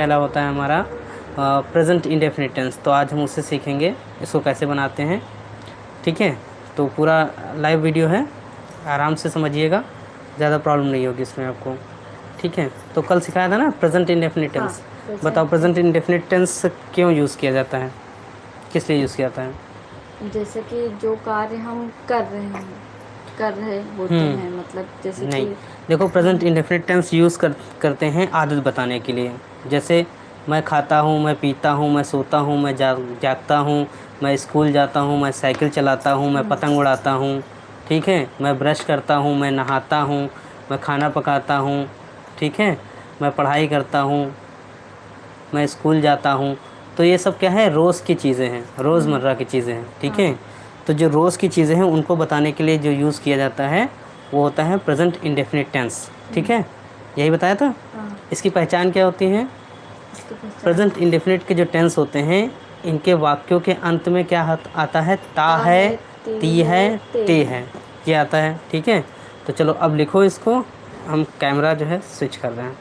पहला होता है हमारा प्रेजेंट इंडेफिनिट टेंस। तो आज हम उससे सीखेंगे इसको कैसे बनाते हैं। ठीक है, तो पूरा लाइव वीडियो है, आराम से समझिएगा, ज़्यादा प्रॉब्लम नहीं होगी इसमें आपको। ठीक है, तो कल सिखाया था ना प्रेजेंट इंडेफिनिट टेंस। बताओ प्रेजेंट इंडेफिनिट टेंस क्यों यूज़ किया जाता है, किस लिए यूज़ किया जाता है? जैसे कि जो कार्य हम कर रहे होते हैं, मतलब जैसे नहीं, कि देखो प्रेजेंट इंडेफिनिट टेंस यूज़ करते हैं आदत बताने के लिए। जैसे मैं खाता हूँ, मैं पीता हूँ, मैं सोता हूँ, मैं जागता हूँ, मैं स्कूल जाता हूँ, मैं साइकिल चलाता हूँ, मैं पतंग उड़ाता हूँ। ठीक है, मैं ब्रश करता हूँ, मैं नहाता हूँ, मैं खाना पकाता हूँ। ठीक है, मैं पढ़ाई करता हूँ, मैं स्कूल जाता हूँ। तो ये सब क्या है, रोज़ की चीज़ें हैं, रोज़मर्रा की चीज़ें हैं। ठीक है, तो जो रोज़ की चीज़ें हैं उनको बताने के लिए जो यूज़ किया जाता है वो होता है प्रेजेंट इंडेफिनिट टेंस। ठीक है, यही बताया था। इसकी पहचान क्या होती है? प्रेजेंट इंडेफिनिट के जो टेंस होते हैं इनके वाक्यों के अंत में क्या आता है? ता है, ती है, ते है, ये आता है। ठीक है, तो चलो अब लिखो इसको। हम कैमरा जो है स्विच कर रहे हैं।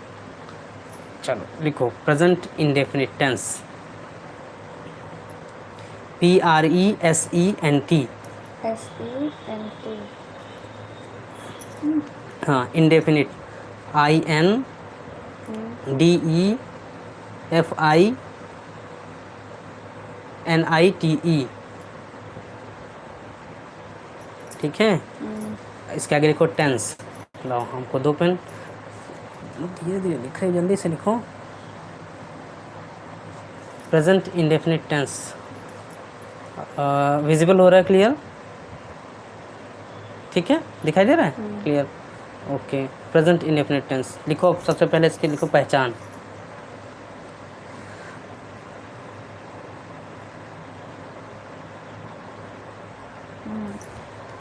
चलो लिखो present indefinite tense, PRESENT। SENT। हाँ, इंडेफिनिट INDEFINITE। ठीक है, इसके आगे लिखो टेंस। लाओ हमको दो पेन, धीरे धीरे लिख रहे, जल्दी से लिखो। प्रेजेंट इंडेफिनिट टेंस विजिबल हो रहा है? क्लियर? ठीक है, दिखाई दे रहा है? Clear, okay. Present indefinite tense लिखो। सबसे पहले इसकी लिखो पहचान।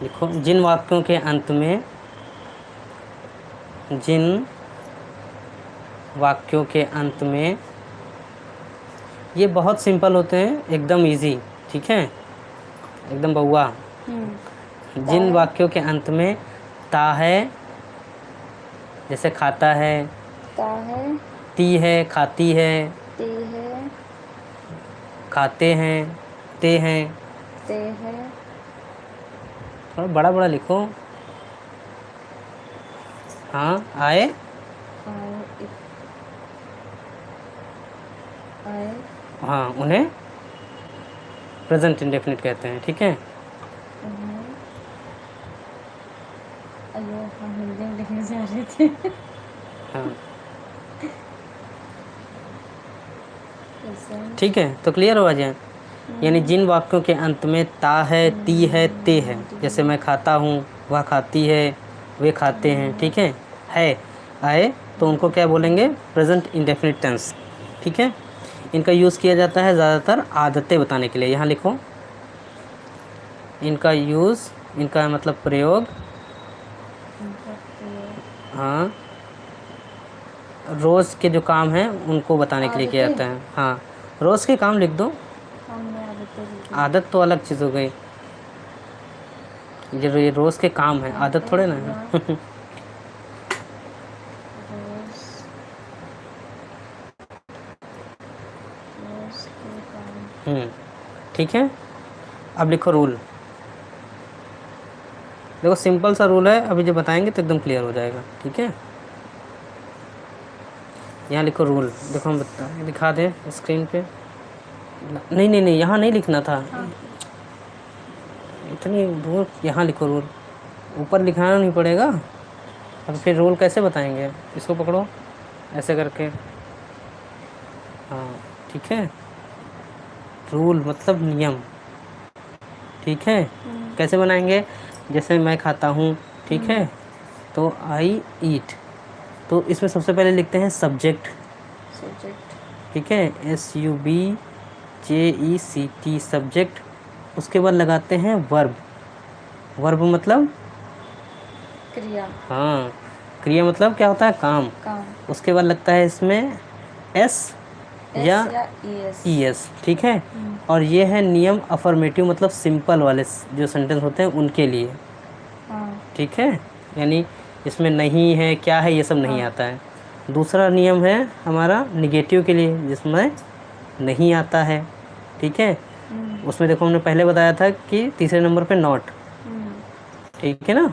लिखो जिन वाक्यों के अंत में, जिन वाक्यों के अंत में, ये बहुत सिंपल होते हैं, एकदम इजी। ठीक है, एकदम बउआ। जिन वाक्यों के अंत में ता है, जैसे खाता है, ता है, ती है, खाती है, ती है, खाते हैं, ते हैं। ते है, थोड़ा बड़ा बड़ा लिखो। हाँ, आए, आए, हाँ, उन्हें प्रेजेंट इंडेफिनिट कहते हैं। ठीक है, अयो हम हिंदी में लिखने जा रहे थे। हाँ, ठीक है, तो क्लियर हो जाए। यानी जिन वाक्यों के अंत में ता है, ती है, ते है, जैसे मैं खाता हूँ, वह खाती है, वे खाते हैं। ठीक है, आए, तो उनको क्या बोलेंगे? Present indefinite tense. ठीक है, इनका यूज़ किया जाता है ज़्यादातर आदतें बताने के लिए। यहाँ लिखो इनका यूज़, इनका मतलब प्रयोग, हाँ, रोज़ के जो काम हैं उनको बताने के लिए किया जाता है। हाँ, रोज़ के काम लिख दो, आदत तो अलग चीज़ हो गई। ये रोज़ के काम है, आदत थोड़े ना है। ठीक है, अब लिखो रूल। देखो सिंपल सा रूल है, अभी जब बताएंगे तो एकदम क्लियर हो जाएगा। ठीक है, यहाँ लिखो रूल। देखो हम दिखा दें स्क्रीन पे। नहीं नहीं नहीं, यहाँ नहीं लिखना था। इतनी दूर यहाँ लिखो रूल, ऊपर लिखाना नहीं पड़ेगा। अब फिर रूल कैसे बताएंगे? इसको पकड़ो ऐसे करके। हाँ, ठीक है, रूल मतलब नियम। ठीक है, कैसे बनाएंगे? जैसे मैं खाता हूँ, ठीक है, तो आई ईट, तो इसमें सबसे पहले लिखते हैं सब्जेक्ट। ठीक है, SUBJECT, सब्जेक्ट। उसके बाद लगाते हैं वर्ब। वर्ब मतलब क्रिया। हाँ, क्रिया मतलब क्या होता है? काम। उसके बाद लगता है इसमें S या ES। ठीक है, और ये है नियम अफर्मेटिव, मतलब सिंपल वाले जो सेंटेंस होते हैं उनके लिए। ठीक है, यानी इसमें नहीं है, क्या है, ये सब नहीं आता है। दूसरा नियम है हमारा निगेटिव के लिए, जिसमें नहीं आता है, ठीक है। उसमें देखो हमने पहले बताया था कि तीसरे नंबर पे नॉट, ठीक है ना।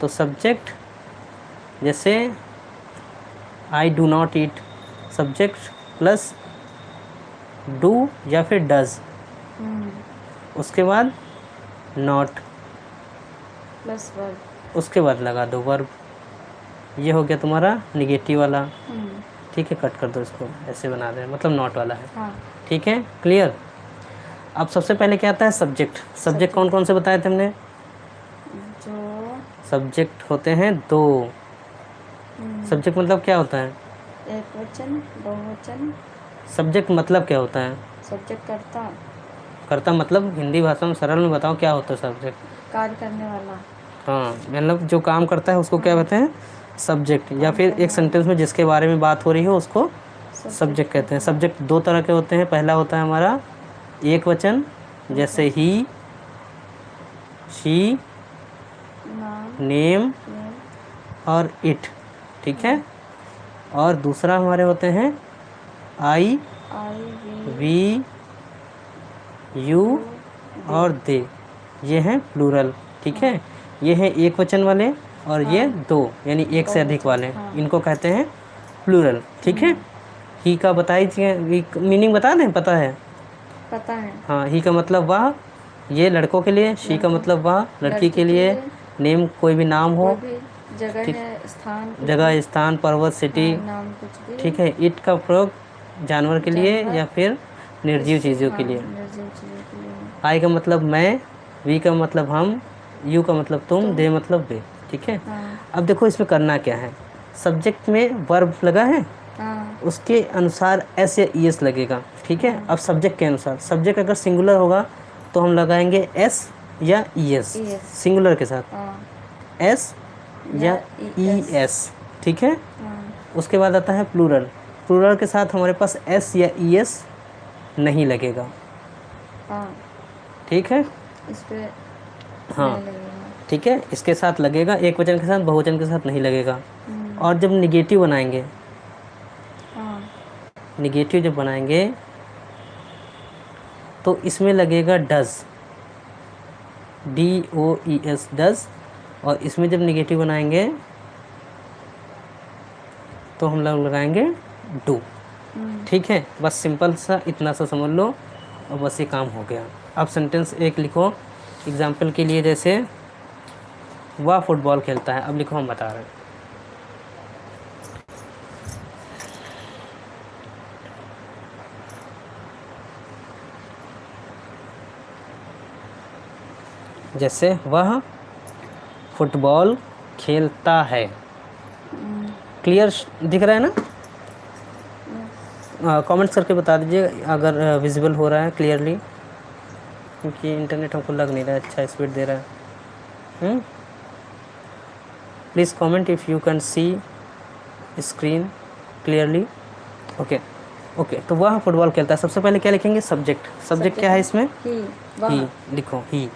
तो सब्जेक्ट जैसे I do not eat, subject plus do या फिर डज, उसके बाद नॉट प्लस वर्ब, उसके बाद लगा दो वर्ब। ये हो गया तुम्हारा निगेटिव वाला, ठीक है। कट कर दो इसको, ऐसे बना दें, मतलब नॉट वाला है, हाँ। ठीक है, क्लियर। अब सबसे पहले क्या आता है सब्जेक्ट। सब्जेक्ट कौन कौन से बताए थे हमने? जो सब्जेक्ट होते हैं दो। सब्जेक्ट मतलब क्या होता है? एक वचन, बहुवचन। सब्जेक्ट मतलब क्या होता है? सब्जेक्ट करता, कर्ता मतलब हिंदी भाषा में सरल में बताओ क्या होता है सब्जेक्ट? कार्य करने वाला। हाँ, मतलब जो काम करता है उसको क्या कहते हैं? सब्जेक्ट। या फिर एक सेंटेंस में जिसके बारे में बात हो रही हो उसको सब्जेक्ट कहते हैं। सब्जेक्ट दो तरह के होते हैं। पहला होता है हमारा एक वचन, जैसे ही, शी, नेम और इट, ठीक है। और दूसरा हमारे होते हैं आई, वी, यू और दे, ये हैं प्लूरल, ठीक है। ये हैं एक वचन वाले और ये दो यानी एक से अधिक वाले, इनको कहते हैं प्लूरल, ठीक है। ही का बताइए, मीनिंग बता दें? पता है? पता है। हाँ, ही का मतलब वह, ये लड़कों के लिए, शी का मतलब वह लड़की के लिए, नेम कोई भी नाम हो, जगह है, स्थान, जगह, स्थान, पर्वत, सिटी, नाम कुछ भी, ठीक है। इट का प्रयोग जानवर के लिए या फिर निर्जीव चीज़ों के लिए। निर्जीव चीजों के लिए। आई का मतलब मैं, वी का मतलब हम, यू का मतलब तुम, दे मतलब वे, ठीक है। अब देखो इसमें करना क्या है। सब्जेक्ट में वर्ब लगा है, उसके अनुसार एस या ई एस लगेगा, ठीक है। अब सब्जेक्ट के अनुसार, सब्जेक्ट अगर सिंगुलर होगा तो हम लगाएंगे एस या ई एस, सिंगुलर के साथ एस या ई एस, ठीक है। उसके बाद आता है प्लूरल। प्लूरल के साथ हमारे पास एस या ई एस नहीं लगेगा, ठीक है। इस पे हाँ, ठीक है, इसके साथ लगेगा, एक वचन के साथ, बहुवचन के साथ नहीं लगेगा। और जब निगेटिव बनाएंगे, निगेटिव जब बनाएंगे तो इसमें लगेगा does, D O E S, does. और इसमें जब निगेटिव बनाएंगे तो हम लोग लगाएंगे डू, ठीक है। बस सिंपल सा इतना सा समझ लो और बस ये काम हो गया। अब सेंटेंस एक लिखो एग्जाम्पल के लिए, जैसे वह फुटबॉल खेलता है। अब लिखो, हम बता रहे हैं। जैसे वह फुटबॉल खेलता है, क्लियर दिख रहा है ना? कमेंट्स करके बता दीजिए अगर विजिबल हो रहा है क्लियरली, क्योंकि इंटरनेट हमको लग नहीं रहा है अच्छा स्पीड दे रहा है। Please comment if you can see screen clearly. Okay okay, तो वह फुटबॉल खेलता है। सबसे पहले क्या लिखेंगे? सब्जेक्ट। सब्जेक्ट क्या है इसमें? ही, लिखो ही।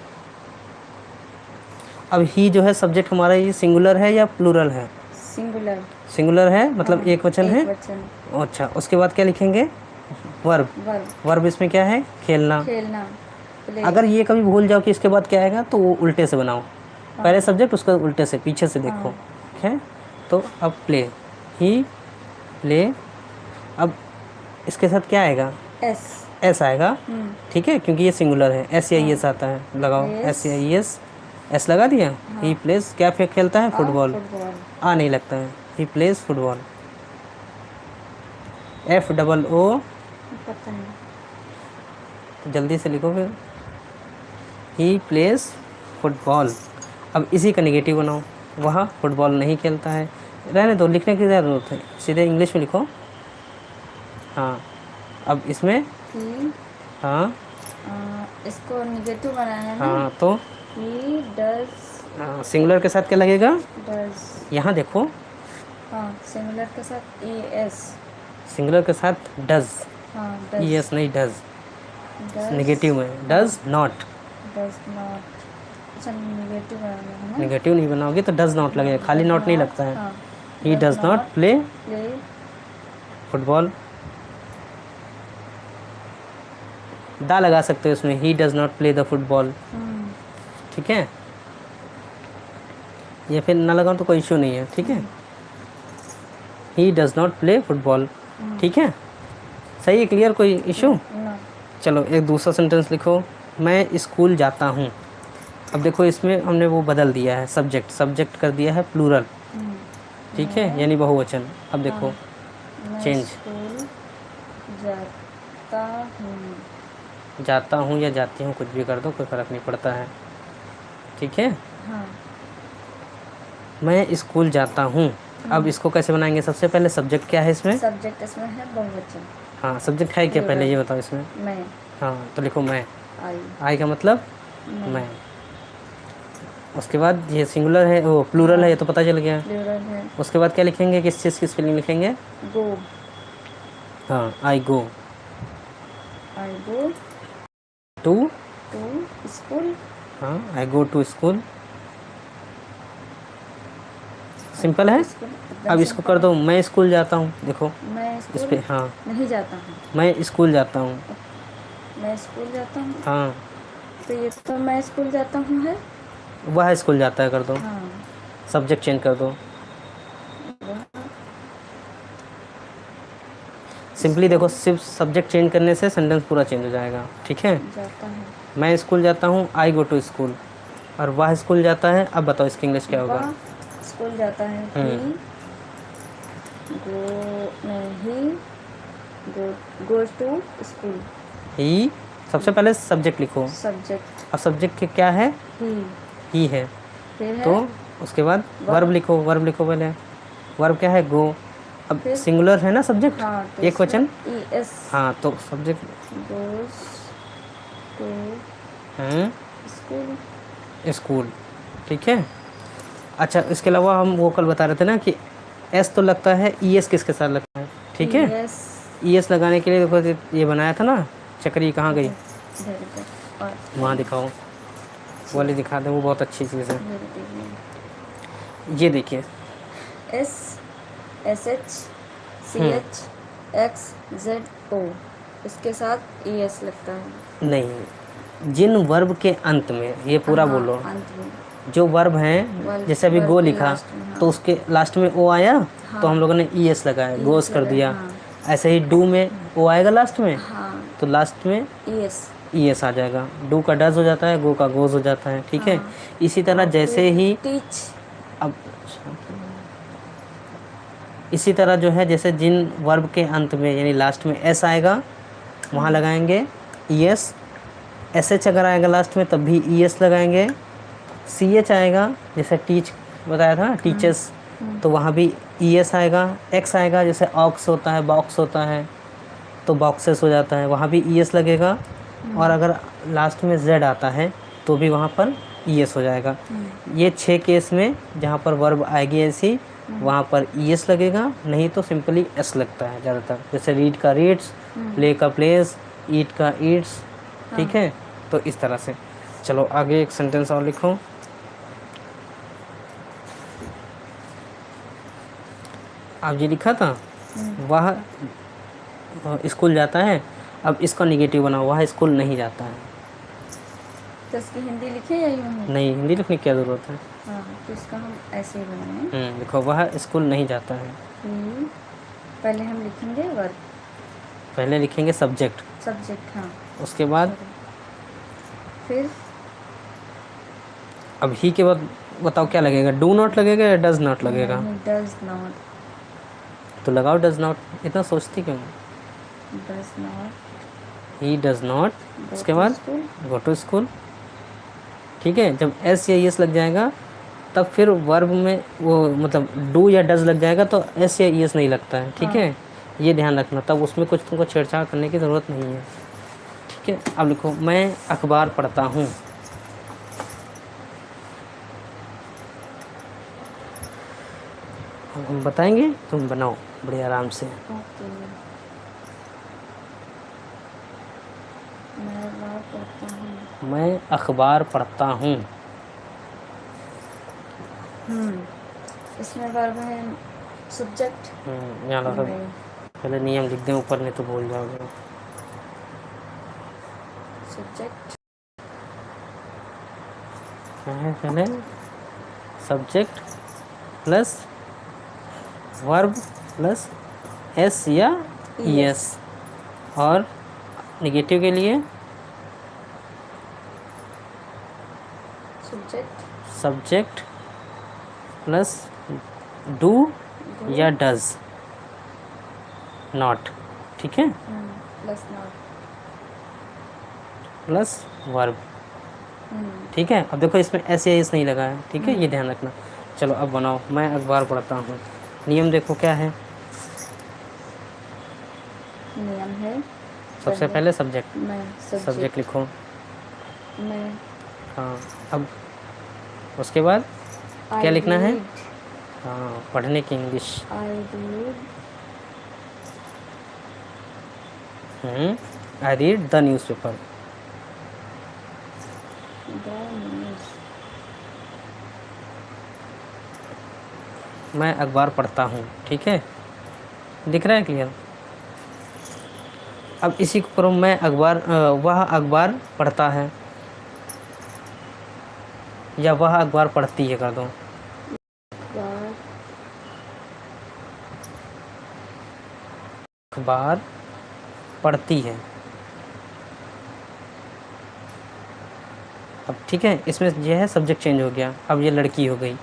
अब ही जो है सब्जेक्ट हमारा, ये सिंगुलर है या प्लूरल है? सिंगुलर। सिंगुलर है, मतलब एक वचन है। वचन। अच्छा, उसके बाद क्या लिखेंगे? वर्ब। वर्ब इसमें क्या है? खेलना। खेलना। अगर ये कभी भूल जाओ कि इसके बाद क्या आएगा तो वो उल्टे से बनाओ, पहले सब्जेक्ट उसका उल्टे से, पीछे से देखो, ठीक है। तो अब प्ले, ही प्ले। अब इसके साथ क्या आएगा? एस, एस आएगा, ठीक है, क्योंकि ये सिंगुलर है। एस या ई एस आता है, लगाओ एस या ई एस। एस लगा दिया। ही प्लेस, क्या खेलता है? फुटबॉल। आ नहीं लगता है, he plays football. F double O, पता नहीं, तो जल्दी से लिखो फिर। He plays football. अब इसी का निगेटिव बनाओ, वह फुटबॉल नहीं खेलता है। रहने दो, लिखने की ज़रूरत है, सीधे इंग्लिश में लिखो। हाँ, अब इसमें हाँ, इसको निगेटिव बनाना है ना? हाँ, तो ही डज। सिंगुलर के साथ क्या लगेगा? डज। यहाँ देखो, हाँ, सिंगुलर के साथ ई एस, सिंगुलर के साथ डज, हाँ, ई एस नहीं, डज। निगेटिव में डज नॉट, डज नॉट। अच्छा, निगेटिव बनाना है ना? निगेटिव नहीं बनाओगे तो डज नॉट लगेगा, खाली नॉट नहीं लगता है। He does not play play football. दा लगा सकते हो उसमें, he does not play the football. ठीक है, या फिर ना लगाऊं तो कोई इशू नहीं है। ठीक है, he does not play football. ठीक है, सही है, क्लियर, कोई इशू। नो चलो एक दूसरा सेंटेंस लिखो, मैं स्कूल जाता हूँ। अब देखो इसमें हमने वो बदल दिया है, सब्जेक्ट सब्जेक्ट कर दिया है प्लूरल। ठीक है, यानी बहुवचन। अब देखो मैं चेंज, स्कूल जाता हूँ। जाता हूँ या जाती हूँ, कुछ भी कर दो, कोई फ़र्क नहीं पड़ता है। ठीक है, हाँ मैं स्कूल जाता हूँ। अब इसको कैसे बनाएंगे, सबसे पहले सब्जेक्ट क्या है इसमें। सब्जेक्ट इसमें है बहुवचन। हाँ, सब्जेक्ट है क्या पहले ये बताओ इसमें। मैं हाँ, तो लिखो मैं। आई आई का मतलब मैं मैं। उसके बाद ये सिंगुलर है, वो प्लूरल है, ये तो पता चल गया। प्लूरल है। उसके बाद क्या लिखेंगे, किस चीज़ की स्पेलिंग लिखेंगे। गो हाँ, I go I go to. To school. हाँ, I go to school. Simple है। अब इसको कर दो, मैं स्कूल जाता हूँ। देखो मैं इस स्कूल पे, हाँ, नहीं जाता हूँ। मैं स्कूल जाता हूँ। मैं स्कूल जाता हूँ, हाँ, तो ये तो मैं स्कूल जाता हूँ है। वह स्कूल जाता है कर दो, हाँ सब्जेक्ट चेंज कर दो। सिंपली देखो, सिर्फ सब्जेक्ट चेंज करने से सेंटेंस पूरा चेंज हो जाएगा। ठीक है, जाता है। मैं स्कूल जाता हूँ, आई गो टू स्कूल। और वह स्कूल जाता है, अब बताओ इसका इंग्लिश क्या होगा। वह स्कूल जाता है। ही गो नहीं गो गोज टू स्कूल। ही, सबसे पहले सब्जेक्ट लिखो। सब्जेक्ट अब सब्जेक्ट के क्या है, ही है। फिर है तो उसके बाद वर्ब लिखो, वर्ब लिखो पहले। वर्ब क्या है, गो। अब फिर सिंगुलर है ना सब्जेक्ट, हाँ तो एक वचन। ES हाँ, तो सब्जेक्ट गोज टू है स्कूल। स्कूल। ठीक है, अच्छा, इसके अलावा हम वो कल बता रहे थे ना कि एस तो लगता है, ES किसके साथ लगता है। ठीक है, ES ES लगाने के लिए देखो ये बनाया था ना, चक्री कहाँ गई, वेरी गुड। और वहाँ दिखाओ, वो वाली दिखा दे, वो बहुत अच्छी चीज़ है। Very good. ये देखिए, SH CH XZO इसके साथ ES लगता है। नहीं, जिन वर्ब के अंत में, ये पूरा हाँ, बोलो, अंत में जो वर्ब हैं, जैसे अभी वर्ब गो के लिखा, लास्ट में, हाँ। तो उसके लास्ट में ओ आया, हाँ। तो हम लोगों ने ES लगाया, गोस कर लगाया, दिया। हाँ। ऐसे ही डू में ओ आएगा लास्ट में, हाँ तो लास्ट में ES। ES आ जाएगा। डू का डज हो जाता है, गो का गोज हो जाता है। ठीक है, हाँ। इसी तरह और जैसे फिर ही टीच अब इसी तरह जो है, जैसे जिन वर्ब के अंत में यानी लास्ट में एस आएगा, वहाँ लगाएंगे ES। SH अगर आएगा लास्ट में, तब भी ES लगाएंगे। CH आएगा, जैसे टीच बताया था, टीचर्स, तो वहाँ भी ES आएगा। X आएगा, जैसे ऑक्स होता है, बॉक्स होता है, तो बॉक्सेस हो जाता है, वहाँ भी ES लगेगा। और अगर लास्ट में Z आता है, तो भी वहाँ पर ES हो जाएगा। ये 6 केस में जहाँ पर वर्ब आएगी ऐसी, वहाँ पर ES लगेगा, नहीं तो सिंपली S लगता है ज़्यादातर। जैसे रीड का रीड्स, प्ले का प्लेस, ईट का ईट्स। ठीक है, तो इस तरह से। चलो आगे एक सेंटेंस और लिखो। आप ये लिखा था, वह स्कूल जाता है। अब इसका निगेटिव बनाओ, वह स्कूल नहीं जाता है। तो इसकी हिंदी लिखे या यूँ ही? नहीं, हिंदी लिखने की क्या ज़रूरत है। हाँ तो इसका हम ऐसे ही बनाएं। देखो, वह स्कूल नहीं जाता है। पहले हम लिखेंगे वर्ब, पहले लिखेंगे सब्जेक्ट, सब्जेक्ट। हाँ उसके बाद फिर अब ही के बाद बताओ क्या लगेगा, डू नॉट लगेगा या डज नॉट लगेगा। Does not. तो लगाओ डज नॉट, इतना सोचती क्यों। Does not he does not, उसके बाद गो टू स्कूल। ठीक है, जब एस या एस लग जाएगा, तब फिर वर्ब में वो मतलब डू या डज लग जाएगा, तो एस या एस नहीं लगता है। ठीक है, ये ध्यान रखना, तब उसमें कुछ तुमको छेड़छाड़ करने की ज़रूरत नहीं है। ठीक है, अब लिखो, मैं अखबार पढ़ता हूँ। हम बताएंगे, तुम बनाओ बड़े आराम से। ओके। मैं अखबार पढ़ता हूँ। मैं अखबार पढ़ता हूँ। इसमें वर्ब है सब्जेक्ट यहाँ ला सब मैं पहले नियम लिख दें ऊपर, नहीं तो भूल जाओगे। सब्जेक्ट क्या है पहले? Subject plus verb plus S या Yes. एस। और निगेटिव के लिए सब्जेक्ट सब्जेक्ट प्लस डू या डज, नॉट, ठीक है, प्लस नॉट प्लस वर्ब, ठीक है। अब देखो इसमें एस या एस नहीं लगा है, ठीक है, ये ध्यान रखना। चलो अब बनाओ, मैं अखबार पढ़ता हूँ। नियम देखो क्या है, नियम है सबसे पहले सब्जेक्ट, मैं सब्जेक्ट लिखो। मैं हाँ, अब उसके बाद क्या लिखना है? हाँ, पढ़ने की English. I read the newspaper. The news, मैं अखबार पढ़ता हूँ, ठीक है, दिख रहा है क्लियर? अब इसी को करो, मैं अखबार वह अखबार पढ़ता है, या वह अखबार पढ़ती है कर दो। अखबार पढ़ती है। अब ठीक है, इसमें यह है सब्जेक्ट चेंज हो गया, अब ये लड़की हो गई।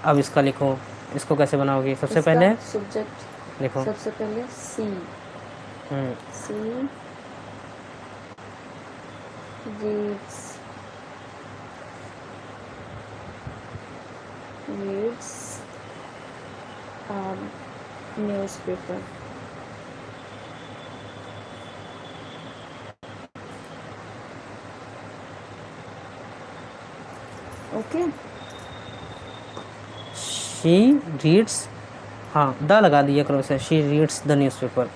अब इसका लिखो, इसको कैसे बनाओगे? सबसे पहले सब्जेक्ट लिखो, सबसे पहले she reads newspaper. Okay, she reads, हाँ द लगा दिया करो से, शी रीड्स द न्यूज़पेपर।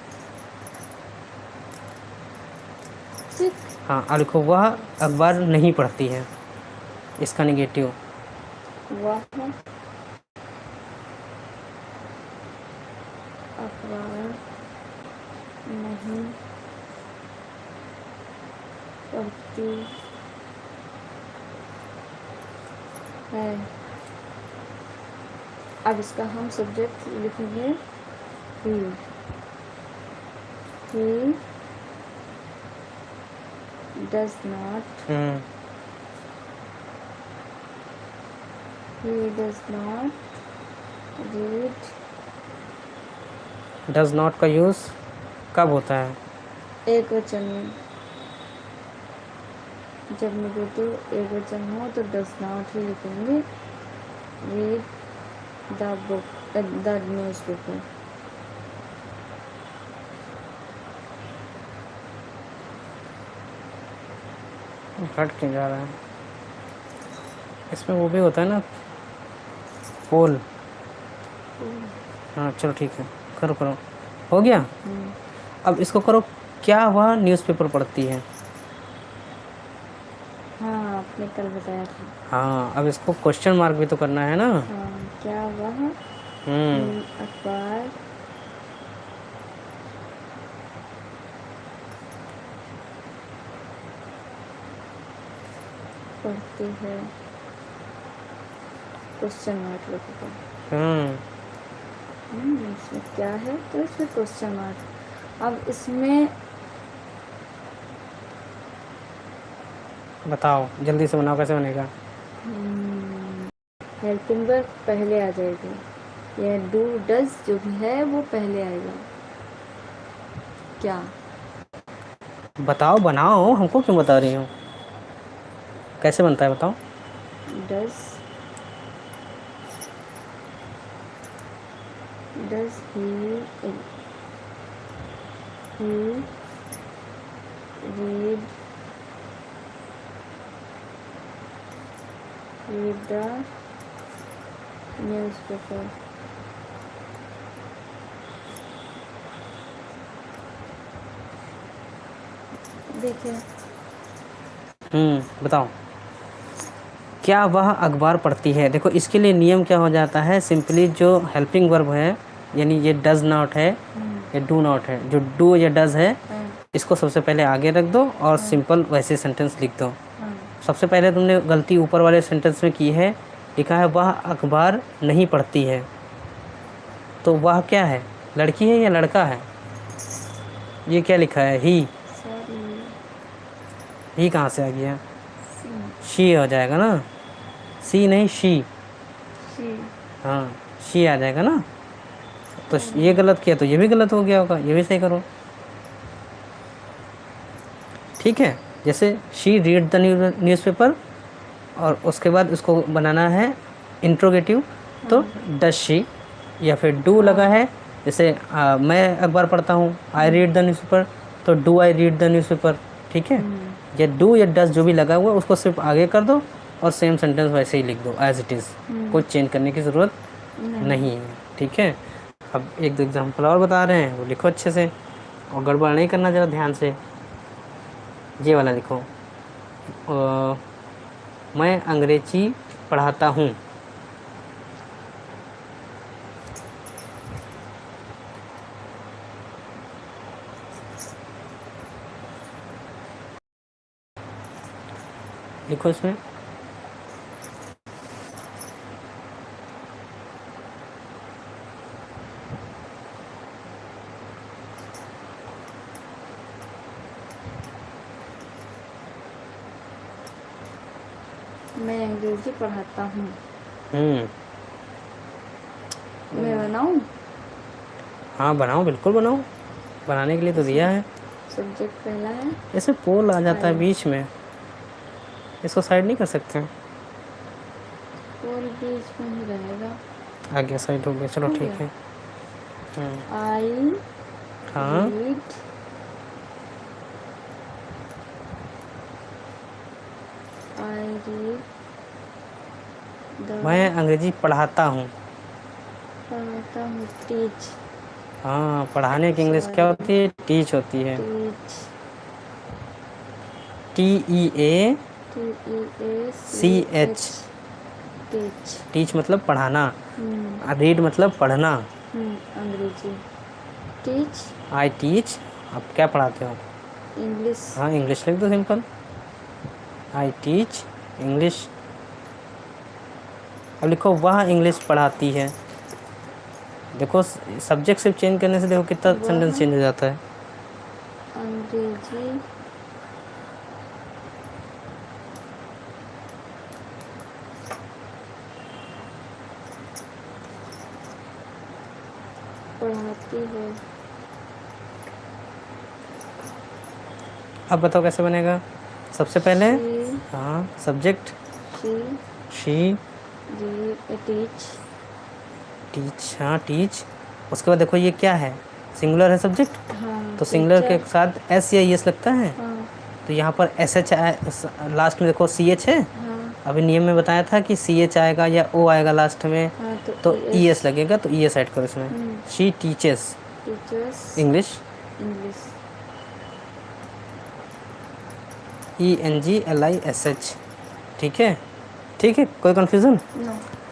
ठीक, हाँ, और लिखो वह अखबार नहीं पढ़ती है, इसका निगेटिव। वह अखबार नहीं पढ़ती है। अब इसका हम सब्जेक्ट लिखेंगे he does not read. Does not का यूज़ कब होता है? एक वचन में, जब निगेटिव एक वचन हो तो डज नॉट ही लिखेंगे। Read the book the newspaper. हट क्यों जा रहा है? इसमें वो भी होता है ना, पोल। हाँ चलो ठीक है, करो करो, हो गया। अब इसको करो, क्या वह न्यूज़पेपर पढ़ती है? हाँ, आपने कल बताया था। हाँ, अब इसको क्वेश्चन मार्क भी तो करना है ना। हाँ, क्या वह अखबार पढ़ती है? क्वेश्चन मार्क लगेगा। इसमें क्या है तो इसमें क्वेश्चन मार्क। अब इसमें बताओ, जल्दी से बनाओ, कैसे बनेगा? हेल्पिंग वर्ब पहले आ जाएगी, यह डू डज जो भी है वो पहले आएगा। क्या? बताओ, बनाओ, हमको क्यों बता रही हो? कैसे बनता है बताओ? Does he read the newspaper? देखिए, बताओ, क्या वह अखबार पढ़ती है? देखो इसके लिए नियम क्या हो जाता है, सिंपली जो हेल्पिंग वर्ब है यानी ये डज नॉट है, ये डू नॉट है। जो डू या डज है इसको सबसे पहले आगे रख दो और सिंपल वैसे सेंटेंस लिख दो। सबसे पहले तुमने गलती ऊपर वाले सेंटेंस में की है, लिखा है वह अखबार नहीं पढ़ती है। तो वह क्या है, लड़की है या लड़का है? ये क्या लिखा है, ही। ही कहाँ से आ गया, शी हो जाएगा ना, सी नहीं शी। हाँ शी आ जाएगा ना। तो ये गलत किया तो ये भी गलत हो गया होगा, ये भी सही करो। ठीक है, जैसे शी रीड द न्यूज़पेपर और उसके बाद उसको बनाना है इंट्रोगेटिव, तो डज शी, या फिर डू लगा है, जैसे मैं अखबार पढ़ता हूँ, आई रीड द न्यूज़पेपर, तो do I read the newspaper. ठीक है, ये डू या डज जो भी लगा हुआ है उसको सिर्फ आगे कर दो और सेम सेंटेंस वैसे ही लिख दो एज इट इज़, कुछ चेंज करने की ज़रूरत नहीं है। ठीक है, अब एक दो एग्जाम्पल और बता रहे हैं, वो लिखो अच्छे से और गड़बड़ नहीं करना, ज़रा ध्यान से। ये वाला लिखो, मैं अंग्रेजी पढ़ाता हूँ। लिखो इसमें, मैं अंग्रेजी पढ़ाता हूँ। हम्म, मैं बनाऊँ? हाँ बनाओ, बिल्कुल बनाओ, बनाने के लिए तो दिया है। सब्जेक्ट पहला है, ऐसे पोल आ जाता है बीच में, इसको साइड नहीं कर सकते? पोल बीच में ही रहेगा। आ गया, साइड हो गया, चलो ठीक है। आई हाँ रीड मैं अंग्रेजी पढ़ाता हूँ। पढ़ाता हूँ, टीच। हाँ, पढ़ाने की इंग्लिश क्या होती है, टीच होती है। Teach, TEACH, teach. टीच मतलब पढ़ाना, रीड मतलब पढ़ना। अंग्रेजी, टीच। आई टीच, आप क्या पढ़ाते हो? इंग्लिश। हाँ इंग्लिश लिख दो सिंपल, आई टीच इंग्लिश। अब लिखो वह इंग्लिश पढ़ाती है। देखो सब्जेक्ट सिर्फ चेंज करने से देखो कितना सेंटेंस चेंज हो जाता है। अंग्रेजी पढ़ाती है। अब बताओ कैसे बनेगा? सबसे पहले हाँ सब्जेक्ट शी, टीच। टीच, हाँ टीच। उसके बाद देखो ये क्या है, सिंगुलर है सब्जेक्ट, तो सिंगुलर के साथ एस या एस लगता है। तो यहाँ पर एस एच लास्ट में देखो सी एच है। अभी नियम में बताया था कि सी एच आएगा या ओ आएगा लास्ट में, तो ई एस लगेगा, तो ई एस ऐड करो इसमें। She teaches English, ENGLISH। ठीक है, ठीक है, कोई कन्फ्यूज़न?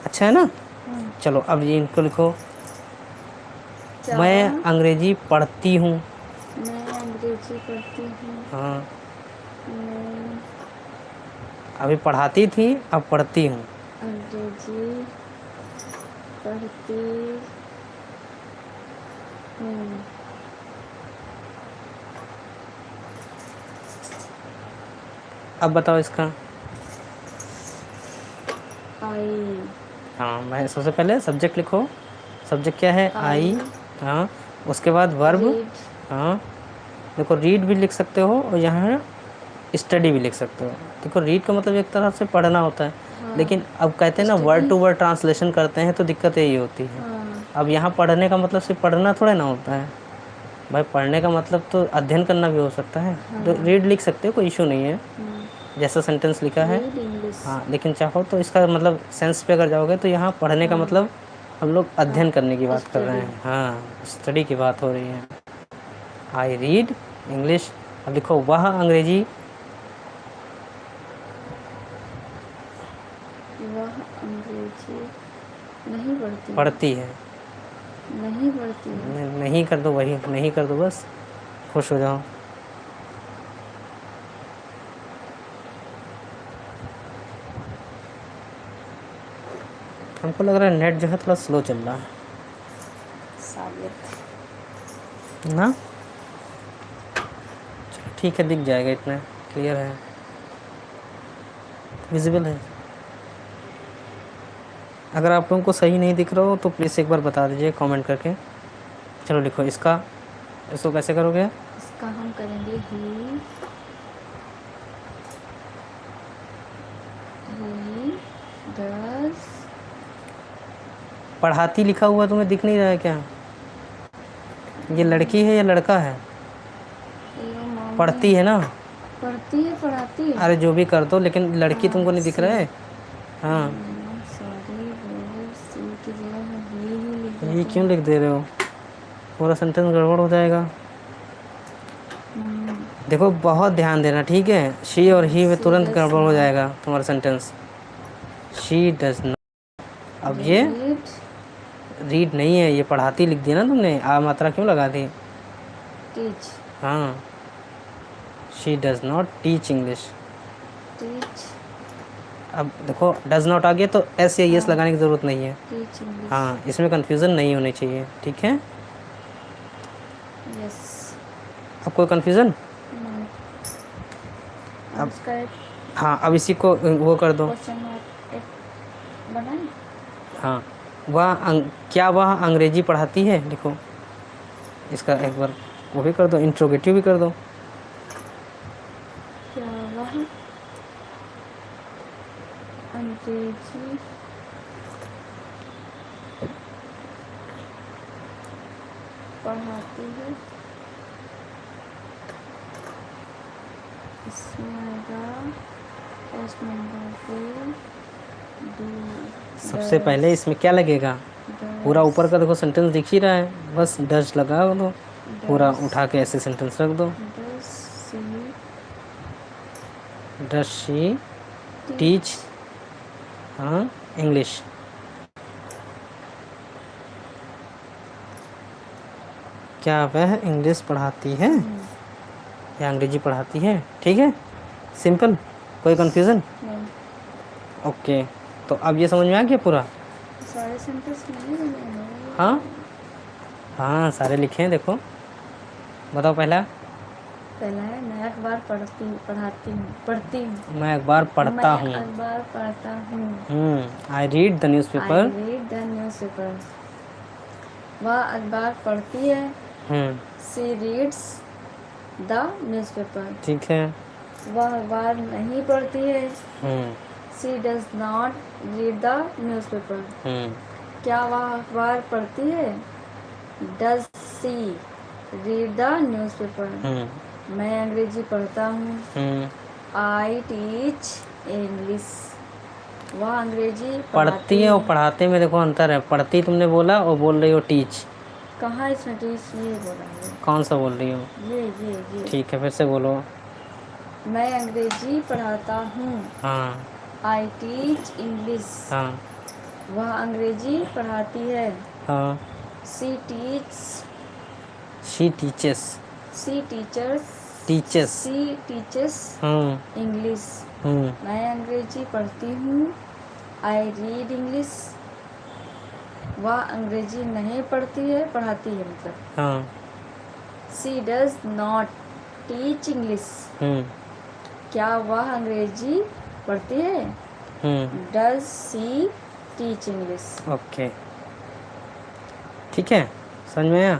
अच्छा है ना। चलो अब ये इनको लिखो, मैं अंग्रेजी पढ़ती हूँ। मैं अंग्रेजी पढ़ती हूँ। हाँ, अभी पढ़ाती थी, अब पढ़ती हूँ। अंग्रेजी पढ़ती हूँ। अब बताओ इसका। आई। हाँ, मैं सबसे पहले सब्जेक्ट लिखो, सब्जेक्ट क्या है, आई। हाँ, उसके बाद वर्ब। हाँ, देखो रीड भी लिख सकते हो और यहाँ स्टडी भी लिख सकते हो। देखो रीड का मतलब एक तरह से पढ़ना होता है। लेकिन अब कहते हैं ना वर्ड टू वर्ड ट्रांसलेशन करते हैं तो दिक्कत यही होती है। अब यहाँ पढ़ने का मतलब सिर्फ पढ़ना थोड़ा ना होता है भाई, पढ़ने का मतलब तो अध्ययन करना भी हो सकता है। तो रीड लिख सकते हो, कोई इशू नहीं है, जैसा सेंटेंस लिखा है। हाँ, लेकिन चाहो तो इसका मतलब सेंस पे अगर जाओगे तो यहाँ पढ़ने का मतलब हम लोग अध्ययन करने की बात कर रहे हैं। हाँ, स्टडी की बात हो रही है। I read English. अब लिखो वह अंग्रेजी नहीं पढ़ती है। नहीं पढ़ती है। नहीं कर दो, वही नहीं कर दो, बस खुश हो जाओ। हमको लग रहा है नेट जो है थोड़ा स्लो चल रहा है शायद। ना। चलो ठीक है, दिख जाएगा, इतना क्लियर है, विजिबल है। अगर आप लोगों को सही नहीं दिख रहा हो तो प्लीज़ एक बार बता दीजिए कमेंट करके। चलो लिखो इसको कैसे करोगे? इसका हम करेंगे ही डज। पढ़ाती लिखा हुआ तुम्हें दिख नहीं रहा है क्या? ये लड़की है या लड़का है? पढ़ती है ना? पढ़ती है, पढ़ाती है। अरे जो भी कर दो, लेकिन लड़की तुमको नहीं दिख रहा है। हाँ, सॉरी, सी की जगह ये क्यों लिख दे रहे हो? पूरा सेंटेंस गड़बड़ हो जाएगा। देखो बहुत ध्यान देना, ठीक है? शी और ही में तुरंत गड़बड़ हो जाएगा तुम्हारा सेंटेंस। She does not. अब ये रीड नहीं है, ये पढ़ाती लिख दिया ना तुमने, आ मात्रा क्यों लगा दी? टीच। हाँ, she does not teach English. Teach. अब देखो डज नॉट आ गया तो एस या यस लगाने की ज़रूरत नहीं है। Teach English. हाँ, इसमें कंफ्यूजन नहीं होनी चाहिए, ठीक है? यस। अब कोई कंफ्यूजन? अब हाँ, अब इसी को वो कर दो। बनाए। हाँ, क्या वह अंग्रेजी पढ़ाती है? लिखो इसका एक बार वो भी कर दो, इंट्रोगेटिव भी कर दो। क्या वह अंग्रेजी पढ़ाती है? इसमें आएगा फर्स्ट नंबर पे सबसे पहले इसमें क्या लगेगा? पूरा ऊपर का देखो सेंटेंस दिख ही रहा है, बस डज लगा दो, पूरा उठा के ऐसे सेंटेंस रख दो। डज शी टीच हाँ इंग्लिश। क्या वह इंग्लिश पढ़ाती है या अंग्रेजी पढ़ाती है? ठीक है, सिंपल, कोई कंफ्यूजन? ओके, तो अब ये समझ में आ गया पूरा? सारे सेंटेंस नहीं बने हैं। हाँ हाँ, सारे लिखे हैं, देखो बताओ। पहला है मैं अखबार पढ़ती हूँ। मैं अखबार पढ़ता हूँ। अखबार पढ़ता हूँ। I read the newspaper. वह अखबार पढ़ती है। She reads the newspaper. ठीक है। वह अखबार नहीं पढ़ती है। She does not read the newspaper. क्या वह अखबार पढ़ती है? Does she read the newspaper. मैं अंग्रेजी पढ़ता हूँ। I teach English. वह अंग्रेजी पढ़ती है और पढ़ाते में देखो अंतर है। पढ़ती तुमने बोला और बोल रही हो टीच। कहाँ इसमें टीच ये बोला है? कौन सा बोल रही हो? ये ठीक है, फिर से बोलो। मैं अंग्रेजी पढ़ाता हूँ। हाँ। I teach English. हाँ। वह अंग्रेजी पढ़ाती है। हाँ। She teachers. She teachers English. मैं अंग्रेजी पढ़ती हूँ। I read English. वह अंग्रेजी नहीं पढ़ती है, पढ़ाती है मतलब। हाँ। She does not teach English. क्या वह अंग्रेजी पढ़ती है? Does she teach English. Okay, ठीक है, समझ में आया?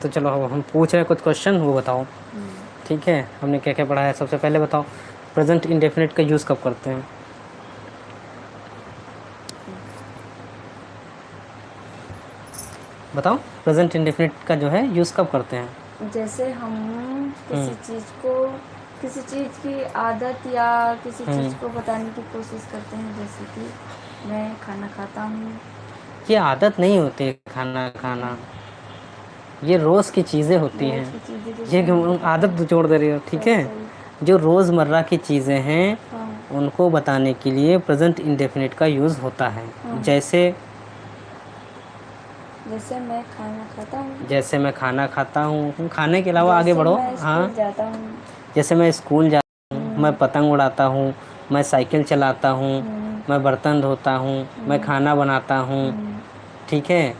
तो चलो अब हम पूछ रहे हैं कुछ क्वेश्चन, वो बताओ। ठीक है, हमने क्या क्या पढ़ा है? सबसे पहले बताओ प्रेजेंट इंडेफिनिट का यूज़ कब करते हैं? बताओ, प्रेजेंट इंडेफिनिट का जो है यूज़ कब करते हैं? जैसे हम किसी चीज़ की आदत या किसी चीज़ को बताने की कोशिश करते हैं, जैसे कि मैं खाना खाता हूँ। ये आदत नहीं होती खाना खाना, ये रोज़ की चीज़ें होती हैं। ये आदत जोड़ दे रही हो, ठीक है? जो रोज़मर्रा की चीज़ें हैं उनको बताने के लिए प्रेजेंट इंडेफिनिट का यूज़ होता है। जैसे जैसे मैं खाना खाता हूँ। जैसे मैं खाना खाता हूँ, खाने के अलावा आगे जैसे बढ़ो। मैं हाँ, स्कूल जाता हूँ। जैसे मैं स्कूल जाता हूँ, मैं हम्म, पतंग उड़ाता हूँ, मैं साइकिल चलाता हूँ, हम्म, मैं बर्तन धोता हूँ, मैं हम्म, खाना बनाता हूँ। हम्म, ठीक है,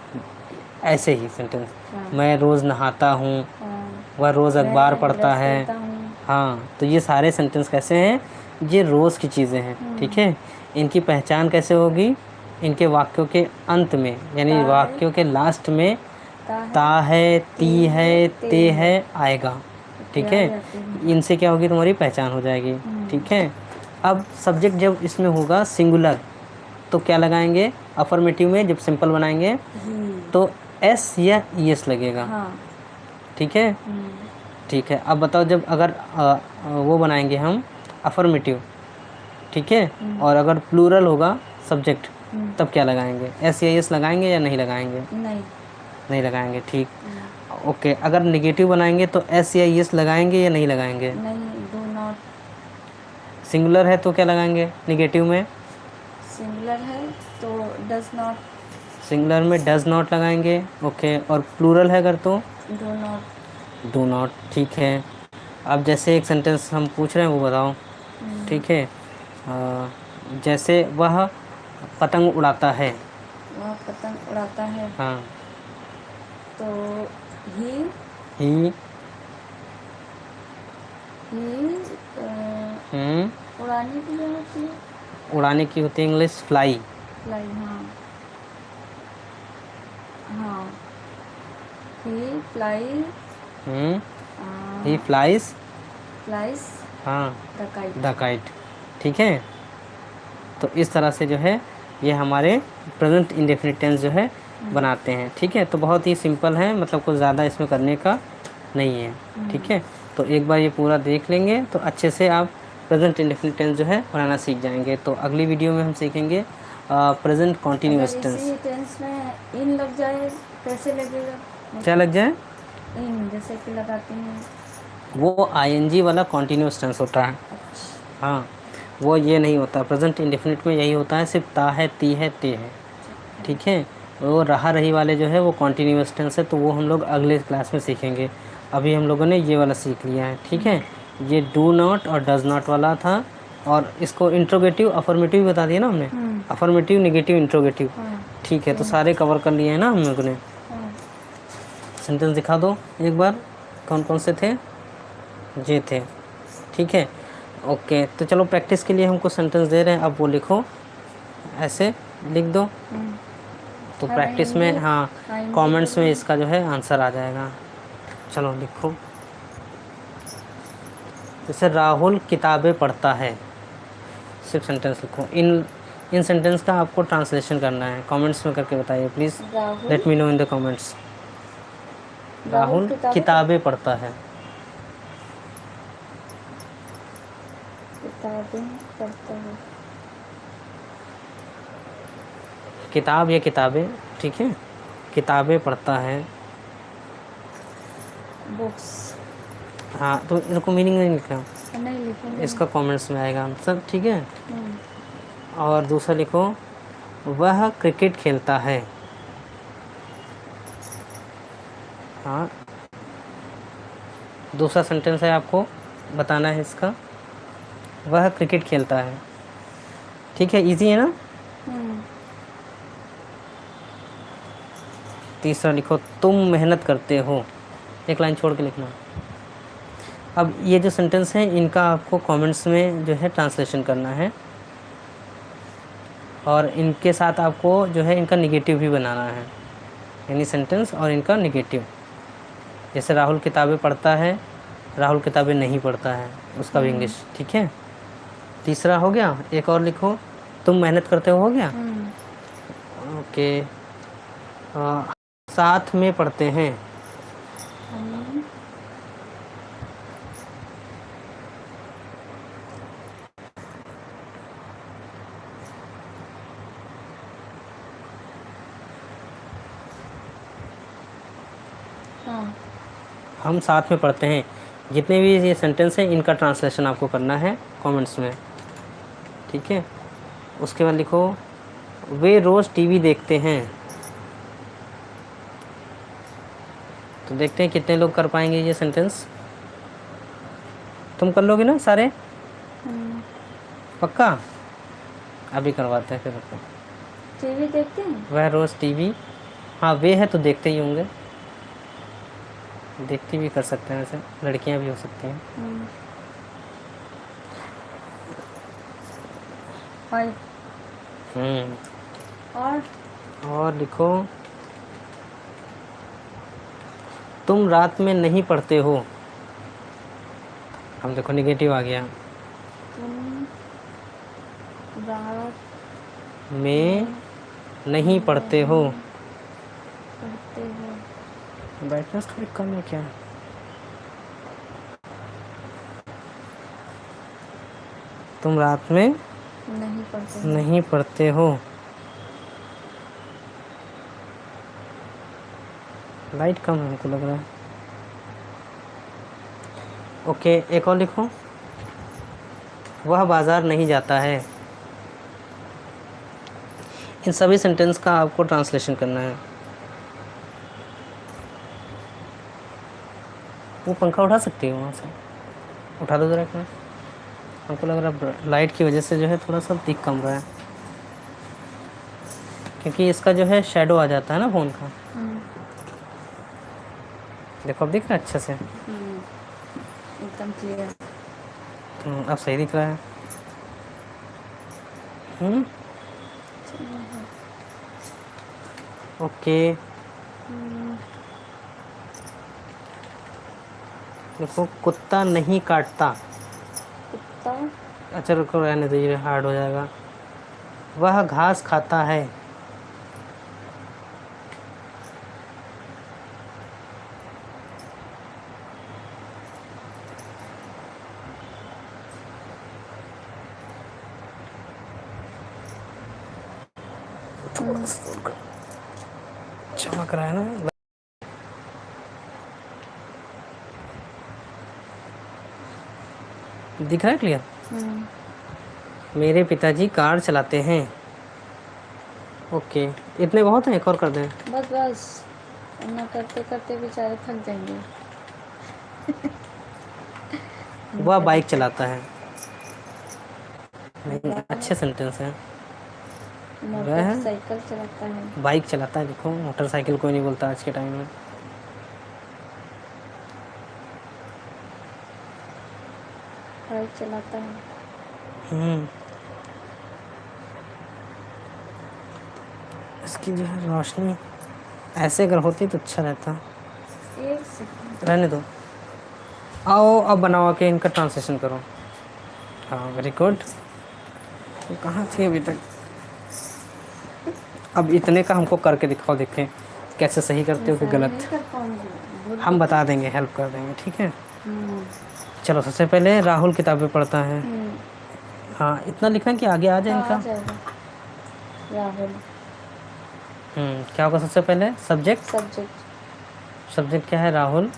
ऐसे ही सेंटेंस। हाँ, मैं रोज़ नहाता हूँ, हाँ, वह रोज़ अखबार मैं पढ़ता ब्रश है। करता हूँ। हाँ, तो ये सारे सेंटेंस कैसे हैं? ये रोज़ की चीज़ें हैं। ठीक हम्म, है, इनकी पहचान कैसे होगी? इनके वाक्यों के अंत में, ता यानी है, वाक्यों के लास्ट में ता है, ता है, ती ती है, है, ते ते है, है आएगा। ओके ठीक आ है, जाते हैं। इनसे क्या होगी? तुम्हारी पहचान हो जाएगी। हम्म, ठीक है, अब सब्जेक्ट जब इसमें होगा सिंगुलर तो क्या लगाएंगे? अफर्मेटिव में जब सिंपल बनाएंगे ही, तो एस या ईएस लगेगा। हाँ, ठीक है, हम्म, ठीक है। अब बताओ, जब अगर वो बनाएंगे हम अफर्मेटिव, ठीक है, हम्म, और अगर प्लूरल होगा सब्जेक्ट, हम्म, तब क्या लगाएंगे? एस या एस लगाएंगे या नहीं लगाएंगे? नहीं, नहीं लगाएंगे। ठीक, हम्म, ओके। अगर नेगेटिव बनाएंगे तो एस या एस लगाएंगे या नहीं लगाएंगे? नहीं, डू नॉट। सिंगुलर है तो क्या लगाएंगे नेगेटिव में? सिंगुलर है तो डज नॉट, सिंगुलर में डज नॉट लगाएंगे। ओके, और प्लूरल है अगर तो डू नॉट। Do not. ठीक है, अब जैसे एक सेंटेंस हम पूछ रहे हैं वो बताओ। हम्म, ठीक है, जैसे वह पतंग उड़ाता है। वह पतंग उड़ाता है हाँ, तो ही, ही, ही हम्म, उड़ाने की क्या होती है? उड़ाने की होती है इंग्लिश फ्लाई। फ्लाई, हाँ, हाँ, ही फ्लाई, हम्म, ही फ्लाइज। फ्लाइज हाँ, द काइट। The kite. ठीक है, तो इस तरह से जो है ये हमारे प्रेजेंट इंडेफिनिट टेंस जो है बनाते हैं। ठीक है, तो बहुत ही सिंपल है, मतलब कुछ ज़्यादा इसमें करने का नहीं है। ठीक है, तो एक बार ये पूरा देख लेंगे तो अच्छे से आप प्रेजेंट इंडेफिनिट टेंस जो है बनाना सीख जाएंगे। तो अगली वीडियो में हम सीखेंगे प्रेजेंट कॉन्टीन्यूअस अगर टेंस। इसी टेंस में इन लग जाए कैसे लगेगा? क्या लग जाए? इन जैसे कि लगाते हैं। वो आईएनजी वाला कॉन्टीन्यूअस टेंस होता है। अच्छा, हाँ, वो ये नहीं होता। प्रेजेंट इंडेफिनिट में यही होता है, सिर्फ ता है, ती है, ते है। ठीक है, वो रहा रही वाले जो है वो कॉन्टीन्यूअस टेंस है, तो वो हम लोग अगले क्लास में सीखेंगे। अभी हम लोगों ने ये वाला सीख लिया है। ठीक है, ये डू नॉट और डज नॉट वाला था, और इसको इंट्रोगेटिव अफर्मेटिव भी बता दिया ना हमने। Affirmative, negative, interrogative. हाँ, ठीक है, तो सारे कवर कर लिए हैं ना हम लोगों ने। हाँ, सेंटेंस दिखा दो एक बार, कौन कौन से थे? ये थे। ठीक है, ओके। तो चलो प्रैक्टिस के लिए हमको सेंटेंस दे रहे हैं, अब वो लिखो, ऐसे लिख दो। तो प्रैक्टिस में, हाँ, कमेंट्स में इसका जो है आंसर आ जाएगा। चलो लिखो, जैसे राहुल किताबें पढ़ता है, सिर्फ सेंटेंस लिखो। इन सेंटेंस का आपको ट्रांसलेशन करना है, कमेंट्स में करके बताइए please. Rahul, let me know in the comments. Rahul किताबें पढ़ता है। किताबें पढ़ता है। किताब या किताबें, ठीक है, किताबें पढ़ता है। बुक्स, हाँ, तो इसको मीनिंग नहीं लिखना, नहीं लिखूंगी। इसका कमेंट्स में आएगा आंसर। ठीक है, हम्म, और दूसरा लिखो, वह क्रिकेट खेलता है। हाँ, दूसरा सेंटेंस है, आपको बताना है इसका, वह क्रिकेट खेलता है। ठीक है, इजी है ना। हम्म, तीसरा लिखो, तुम मेहनत करते हो। एक लाइन छोड़ के लिखना। अब ये जो सेंटेंस है इनका आपको कमेंट्स में जो है ट्रांसलेशन करना है, और इनके साथ आपको जो है इनका निगेटिव भी बनाना है, यानी सेंटेंस और इनका निगेटिव। जैसे राहुल किताबें पढ़ता है, राहुल किताबें नहीं पढ़ता है, उसका भी इंग्लिश। ठीक है, तीसरा हो गया। एक और लिखो, तुम मेहनत करते हो गया। ओके, साथ में पढ़ते हैं। हम हाँ, हम साथ में पढ़ते हैं। जितने भी ये सेंटेंस हैं इनका ट्रांसलेशन आपको करना है कमेंट्स में। ठीक है, उसके बाद लिखो, वे रोज़ टीवी देखते हैं। तो देखते हैं कितने लोग कर पाएंगे ये सेंटेंस। तुम कर लोगे ना सारे? पक्का? अभी करवाते हैं फिर। टीवी देखते हैं? वह रोज़ टीवी, हाँ वे है तो देखते ही होंगे, देखती भी कर सकते हैं, वैसे लड़कियां भी हो सकती हैं। फाइव। और लिखो, तुम रात में नहीं पढ़ते हो। हम देखो निगेटिव आ गया। तुम रात में नहीं पढ़ते हो। पढ़ते हो। ब्राइटनेस थोड़ी कम है क्या? तुम रात में नहीं पढ़ते हो। लाइट कम है हमको लग रहा है। ओके, एक और लिखो, वह बाजार नहीं जाता है। इन सभी सेंटेंस का आपको ट्रांसलेशन करना है। वो पंखा उठा सकती है वहाँ से, उठा दो जरा एक मिनट। हमको लग रहा है लाइट की वजह से जो है थोड़ा सा दिख कम रहा है, क्योंकि इसका जो है शेडो आ जाता है ना फ़ोन का। देखो अब दिख रहा है अच्छे से, एकदम क्लियर। अब सही दिख रहा है। ओके, देखो कुत्ता नहीं काटता। कुत्ता, अच्छा रुको, रहने दो, ये हार्ड हो जाएगा। वह घास खाता है। चमक रहा है ना? दिख रहा है क्लियर? मेरे पिताजी कार चलाते हैं। ओके, इतने बहुत हैं, एक और कर दें? बस बस, ना करते करते बेचारे थक जाएंगे। वह बाइक चलाता है। नहीं, अच्छे सेंटेंस हैं। मोटरसाइकिल चलाता है। बाइक चलाता है, देखो मोटरसाइकिल कोई नहीं बोलता आज के टाइम में। बाइक चलाता है। इसकी जो है रोशनी ऐसे अगर होती तो अच्छा रहता। एक सेकंड, रहने दो। आओ अब बनाओ के इनका ट्रांसलेशन करो। हाँ वेरी गुड। तो कहाँ थी अभी तक? अब इतने का हमको करके दिखाओ, देखें कैसे सही करते हो कि गलत। हम बता देंगे, हेल्प कर देंगे, ठीक है? चलो सबसे पहले राहुल किताबें पढ़ता है। हाँ, इतना लिखना कि आगे आ जाए इनका। राहुल। क्या होगा सबसे पहले? सब्जेक्ट। सब्जेक्ट क्या है? राहुल।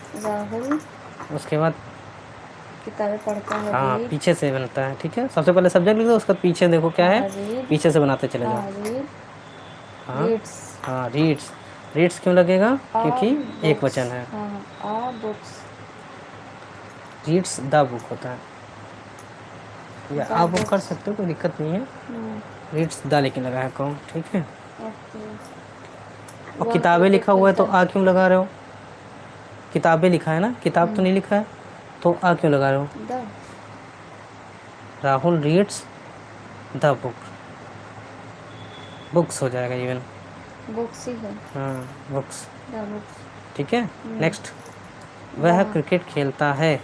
उसके बाद किताबें पढ़ता है। हाँ, पीछे से बनता है, ठीक है? सबसे पहले सब्जेक्ट लिख दो, उसका पीछे देखो क्या है, पीछे से बनाते चले जाओ। हाँ, रीड्स। रीड्स क्यों लगेगा? क्योंकि एक वचन है। रीड्स द बुक होता है, या आप बुक कर सकते हो, कोई दिक्कत नहीं है। रीड्स द लेकिन लगाया करो, ठीक है? और किताबें लिखा हुआ है तो आ क्यों लगा रहे हो? किताबें लिखा है ना, किताब तो नहीं लिखा है, तो आ क्यों लगा रहे हो? Rahul reads the book, books हो जाएगा इवन। बुक्स ही है। हाँ, बुक्स, बुक्स, ठीक है? नेक्स्ट, वह क्रिकेट खेलता है।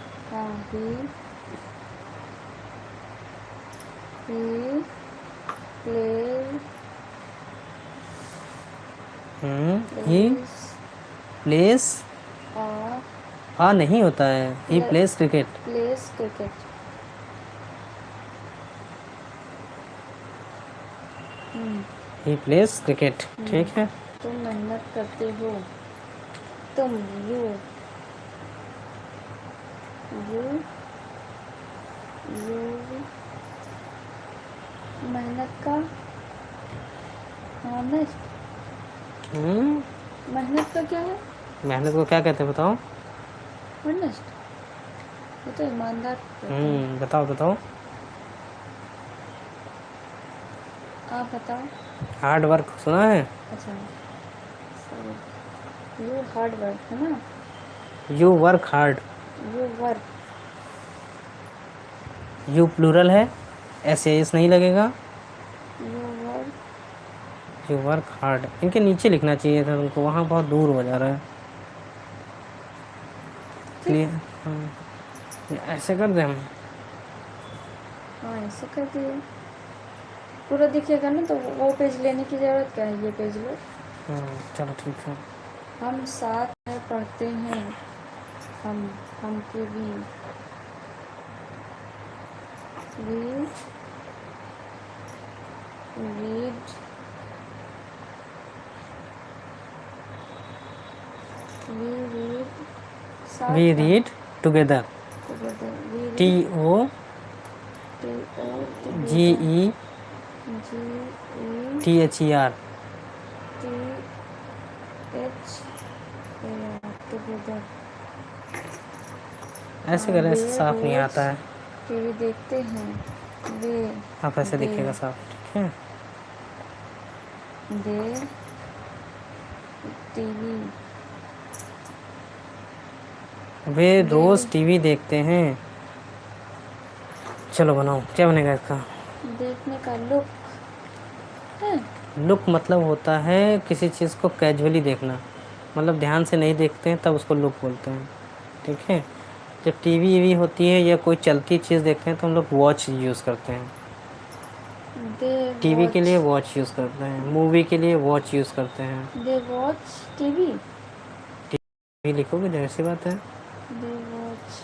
ही प्लेस, आ नहीं होता है, he place cricket. He place cricket, ठीक है? तुम मेहनत करते हो। तुम यू मेहनत का ऑनेस्ट। मेहनत का क्या है? मेहनत को क्या कहते हैं बताओ? ऑनेस्ट, ये तो ईमानदार कहते हैं। बताओ बताओ। आप बताओ। हार्ड वर्क सुना है? अच्छा, सॉरी, यू हार्ड वर्क है ना, you work hard. You work, you plural है, एस एस नहीं लगेगा। You work, you work hard, इनके नीचे लिखना चाहिए था तुमको, वहाँ बहुत दूर हो जा रहा है। क्लियर? हाँ, ऐसे कर दें हम। हाँ ऐसे कर दिए, पूरा दिखेगा ना, तो वो पेज लेने की ज़रूरत क्या है, ये पेज लो। चलो ठीक है। हम साथ में पढ़ते हैं, हम के भी, we read, we read together. T O G E T H E R, together. ऐसे करें, ऐसे साफ नहीं आता है। टीवी देखते हैं, वे आप ऐसे दिखेगा साफ, ठीक है। दे टीवी, वे रोज टीवी देखते हैं। चलो बनाओ, क्या बनेगा इसका? देखने का लुक है। लुक मतलब होता है किसी चीज़ को कैजुअली देखना, मतलब ध्यान से नहीं देखते हैं तब उसको लुक बोलते हैं, ठीक है। जब टीवी वी होती है या कोई चलती चीज़ देखते हैं तो हम लोग वॉच यूज़ करते हैं। टीवी के लिए वॉच यूज़ करते हैं, मूवी के लिए वॉच यूज़ करते हैं। दे वॉच टीवी, टीवी लिखोगे, जाहिर सी बात है। दे वॉच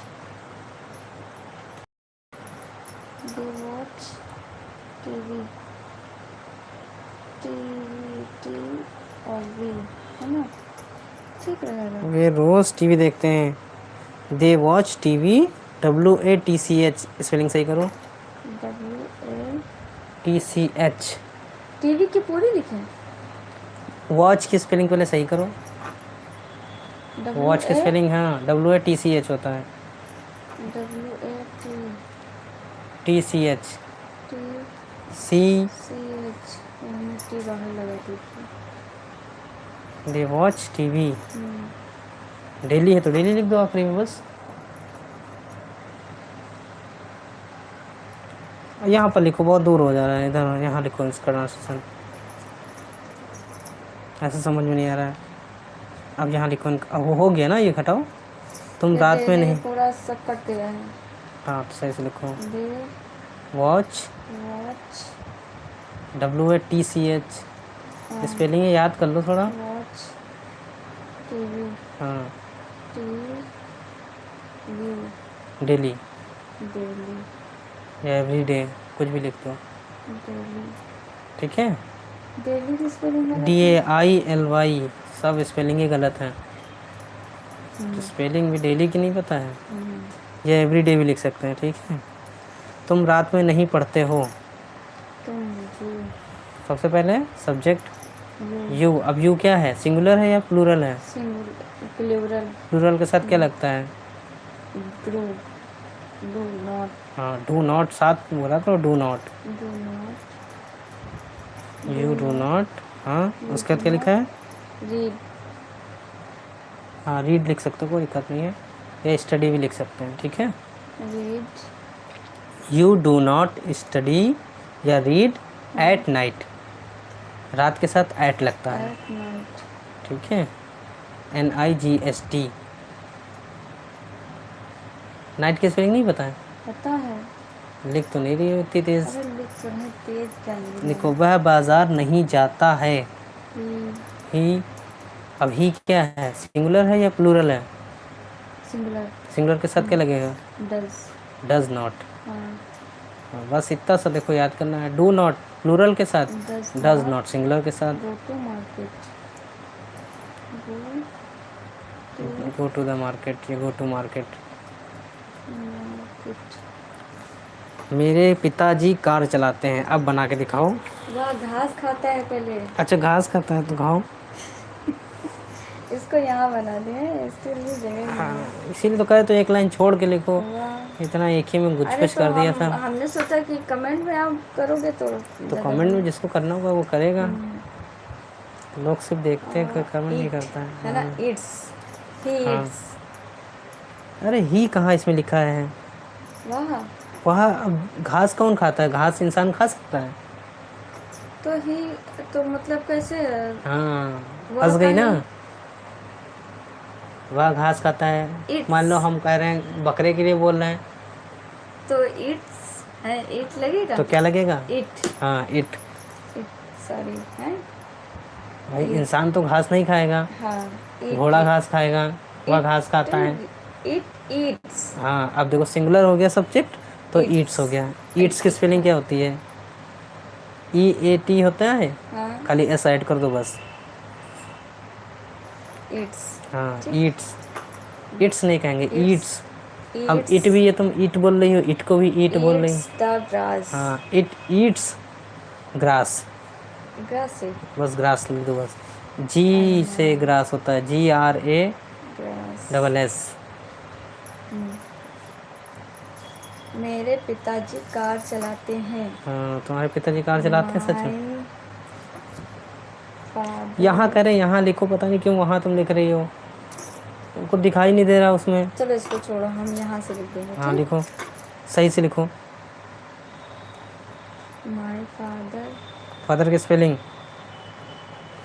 टीवी, टी और वी, है ना, ठीक रहेगा। वे रोज़ टीवी देखते हैं। They watch TV, WATCH, spelling सही करो। TCH। टीवी की पूरी लिखें, वॉच की स्पेलिंग पहले सही करो। वॉच की स्पेलिंग हाँ WATCH होता है। TCH C। टी बाहर लगा दी। दे वॉच टीवी, डेली है तो डेली लिख दो आखिरी में बस। यहाँ पर लिखो, बहुत दूर हो जा रहा है, इधर यहाँ लिखो इसका ट्रांसलेशन, ऐसा समझ में नहीं आ रहा है। अब यहाँ लिखो, अब वो हो गया ना, ये घटाओ। तुम रात में नहीं, पूरा सब कट गया है। हाँ तो सही से लिखो। वॉच WATCH, स्पेलिंग याद कर लो थोड़ा। वॉच टीवी, हाँ डेली, या एवरी डे, कुछ भी लिख दो, ठीक है। डेली की स्पेलिंग DAILY, सब स्पेलिंग ही गलत है। तो स्पेलिंग भी डेली की नहीं पता है, या एवरी डे भी लिख सकते हैं, ठीक है। तुम रात में नहीं पढ़ते हो, सबसे पहले सब्जेक्ट यू। अब यू क्या है, सिंगुलर है या प्लूरल है? प्लूरल। प्लूरल के साथ क्या लगता है? डू नॉट, हाँ डू नॉट, साथ बोला तो do not, you do not. हाँ उसके बाद क्या लिखा है? रीड, हाँ रीड लिख सकते हो, कोई दिक्कत नहीं है, या स्टडी भी लिख सकते हैं, ठीक है। Read, you do not study या रीड एट नाइट, रात के साथ एट लगता है, ठीक है। NIGHT। नाइट की स्पेलिंग नहीं पता है? पता है, लिख तो नहीं रही है इतनी तेज। तेज क्या लिखना? लिखो, वह बाजार नहीं जाता है। ही, अब ही क्या है, सिंगुलर है या प्लूरल है? सिंगुलर के साथ क्या लगेगा? Does not. बस इतना सा देखो, याद करना है। डू नॉट प्लूरल के साथ, डज नॉट सिंगुलर के साथ। गो टू द मार्केट, या गो टू मार्केट। मेरे पिताजी कार चलाते हैं, अब बना के दिखाओ। वह घास खाता है पहले। अच्छा घास खाता है तो खाओ। इसको यहाँ बना दिए, इसके लिए जगह नहीं है। हाँ इसीलिए तो कहे तो एक लाइन छोड़ के लिखो, वाह। इतना एक ही में अरे गुचपच तो कर दिया था। हमने सोचा कि कमेंट में आप करोगे तो तो ज़्यादा कमेंट में जिसको करना होगा वो करेगा, लोग सिर्फ देखते हैं, कमेंट नहीं करता है ना। है। इट्स, ही हाँ। इट्स। अरे ही कहाँ इसमें लिखा है, वाह। वहाँ अब घास कौन खाता है, घास इंसान खा सकता है। तो ही तो मतलब कैसे? हाँ वह फंस गई का ना, ही। वह घास खाता है। It's- मान लो हम कह रहे हैं बकरे के लिए बोल रहे हैं, तो इट्स है, इट लगेगा तो क्या लगेगा? इट। हाँ इट। इट सॉरी है। भाई इंसान तो घास नहीं खाएगा, हाँ घोड़ा घास खाएगा, वह घास खाता है। It eats. हाँ अब देखो सिंगुलर हो गया सब्जेक्ट, तो Eats. ईट्स हो गया। ईट्स की स्पेलिंग क्या होती है? EAT होता है, हाँ खाली एस ऐड कर दो बस। इट्स। हाँ ईट्स, इट्स नहीं कहेंगे, ईट्स। अब Eats. इट भी, ये तुम ईट बोल रही हो, इट को भी ईट बोल रही हो। Eats the grass. हाँ इट ईट्स ग्रास, ग्रास से बस ग्रास लिख दो बस। जी से ग्रास होता है, GRASS। ग्रास। मेरे पिताजी कार चलाते हैं। हाँ तुम्हारे पिताजी कार चलाते हैं सच में? My father- यहाँ करें, यहाँ लिखो, पता नहीं क्यों वहाँ तुम लिख रही हो, तुमको दिखाई नहीं दे रहा उसमें। चलो इसको छोड़ो, हम यहाँ से लिख देंगे। हाँ लिखो, सही से लिखो। माई फादर, फादर की स्पेलिंग।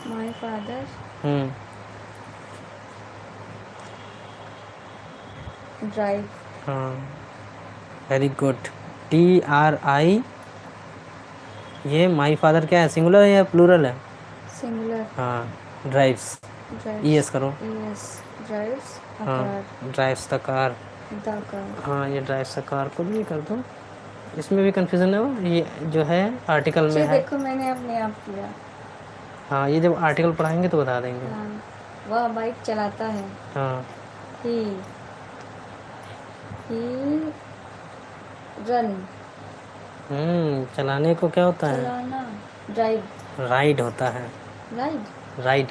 My father drive. हाँ वेरी गुड। TRI। ये माई फादर क्या है, सिंगुलर है या प्लूरल है? सिंगुलर। हाँ ड्राइव्स, ES करो। ES ड्राइव्स अ हाँ car. Drives the car. The car. हाँ ये ड्राइव्स द कार को भी कर दो, इसमें भी कंफ्यूजन है वो, ये जो है आर्टिकल में है। देखो मैंने अपने आप किया। हाँ ये जब आर्टिकल पढ़ाएंगे तो बता देंगे। हाँ वह बाइक चलाता है। हाँ ही रन। चलाने को क्या होता है? चलाना। ड्राइव। राइड होता है, राइड। राइड।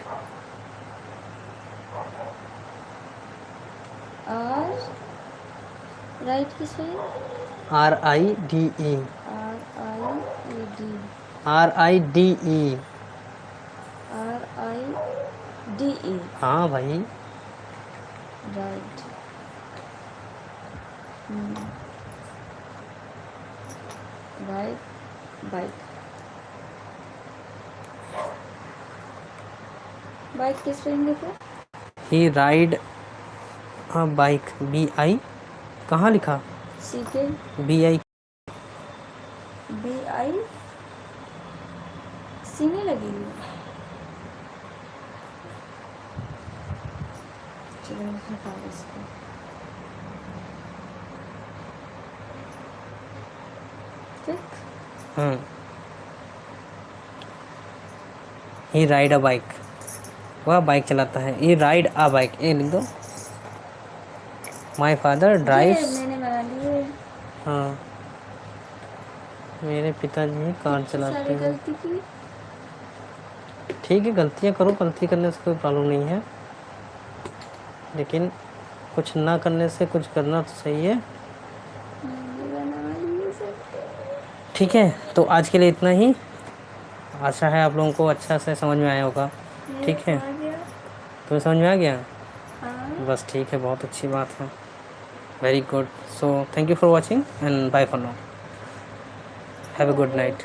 और राइट किस है? RIDE। RIDE। RIDE। हाँ भाई। राइट। Right bike. बाइक किस स्पेलिंग देखो? ही राइड। हाँ बाइक, BI कहाँ लिखा? CK BI। BI सी नहीं लगेगी। चलो हटा इसको। ठीक। हाँ ही राइड अ बाइक, वह बाइक चलाता है। ही राइड अ बाइक, ये लिख दो। My father drives. मैंने बना लिए। हाँ मेरे पिताजी कार चलाते सारी हैं। गलती की। ठीक है गलतियाँ करो, गलती करने से कोई प्रॉब्लम नहीं है, लेकिन कुछ ना करने से कुछ करना तो सही है। ठीक है तो आज के लिए इतना ही। आशा है आप लोगों को अच्छा से समझ में आया होगा। ठीक है तुम्हें समझ में आ गया? हाँ। बस ठीक है, बहुत अच्छी बात है। Very good. So thank you for watching and bye for now. Have a good night.